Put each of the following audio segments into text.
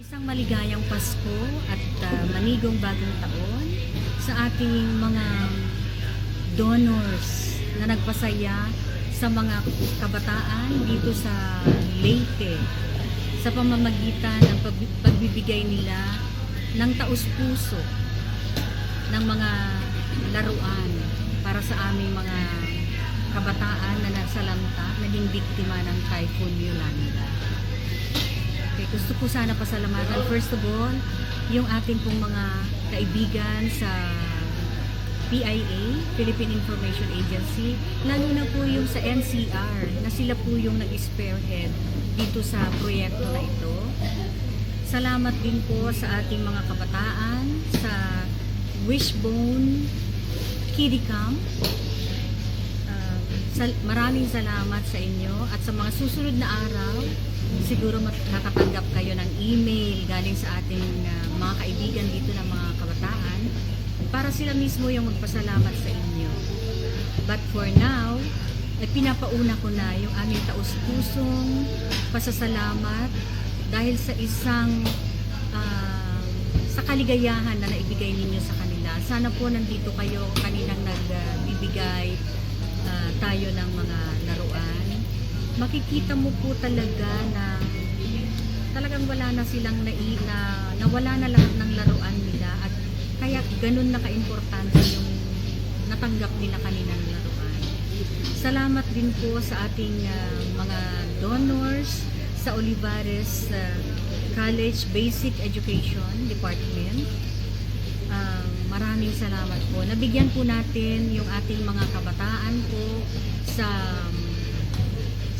Isang maligayang Pasko at manigong bagong taon sa ating mga donors na nagpasaya sa mga kabataan dito sa Leyte sa pamamagitan ng pagbibigay nila ng taus-puso ng mga laruan para sa aming mga kabataan na nasalanta, naging biktima ng Typhoon Yolanda. Okay, gusto ko sana pasalamatan first of all yung ating pong mga kaibigan sa PIA, Philippine Information Agency, lalo na po yung sa NCR na sila po yung nag-spearhead dito sa proyekto na ito. Salamat din po sa ating mga kabataan sa Wishbone Kiddie Camp. Maraming salamat sa inyo at sa mga susunod na araw siguro makakatanggap kayo ng email galing sa ating mga kaibigan dito ng mga kabataan para sila mismo yung magpasalamat sa inyo. But for now, ay pinapauna ko na yung aming taus-pusong pasasalamat dahil sa isang sa kaligayahan na naibigay ninyo sa kanila. Sana po nandito kayo kaninang nagbibigay tayo ng mga laruan. Makikita mo po talaga na talagang wala na silang nawala na lahat ng laruan nila at kaya ganun na kaimportante yung natanggap nila kaninang laruan. Salamat din po sa ating mga donors sa Olivares College Basic Education Department. Maraming salamat po. Nabigyan po natin yung ating mga kabataan po sa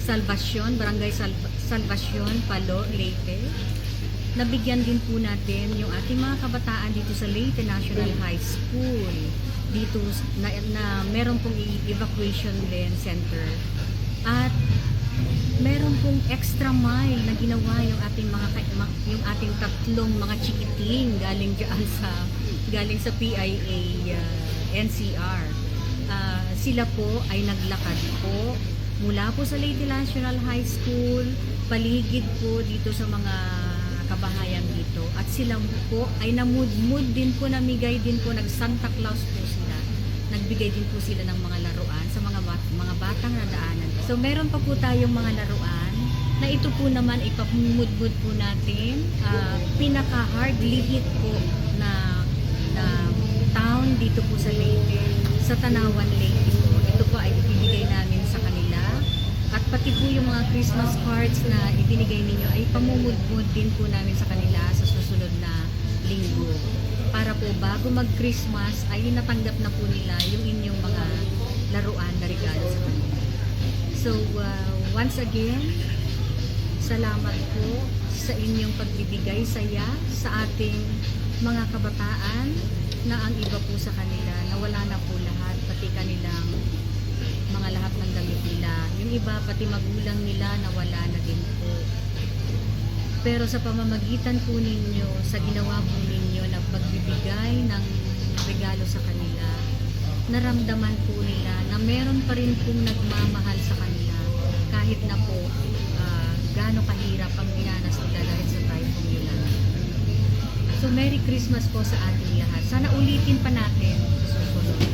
Salvacion, Barangay Salvacion, Palo, Leyte. Nabigyan din po natin yung ating mga kabataan dito sa Leyte National High School. Dito na meron pong evacuation lane center. At meron pong extra mile na ginawa yung ating ating tatlong mga chikiting galing sa PIA NCR. Sila po ay naglakad po mula po sa Leyte National High School, paligid po dito sa mga kabahayan dito. At sila po ay namudmud din po, namigay din po, nag-Santa Claus po sila. Nagbigay din po sila ng mga laruan sa mga batang nadaanan. So meron pa po tayong mga laruan na ito po naman ipapumudmud po natin. Pinaka-hardly hit po na town dito po sa Leyte, sa Tanawan Leyte po. Ito po ay ibibigay namin sa kanila. At pati po yung mga Christmas cards na ibinigay ninyo ay pamumudmud din po namin sa kanila sa susunod na linggo. Para po bago mag-Christmas ay natanggap na po nila yung inyong mga laruan na regalo sa kanila. So, once again, salamat po sa inyong pagbibigay saya sa ating mga kabataan na ang iba po sa kanila nawala na po lahat, pati kanilang mga lahat ng damit nila. Yung iba, pati magulang nila nawala na din po. Pero sa pamamagitan po ninyo, sa ginawa po ninyo na pagbibigay ng regalo sa kanila, naramdaman po nila na meron pa rin pong nagmamahal sa kanila kahit na po gaano kahirap ang dinanas nila dahil sa Typhoon Yolanda. So Merry Christmas po sa ating lahat. Sana ulitin pa natin sa susunod.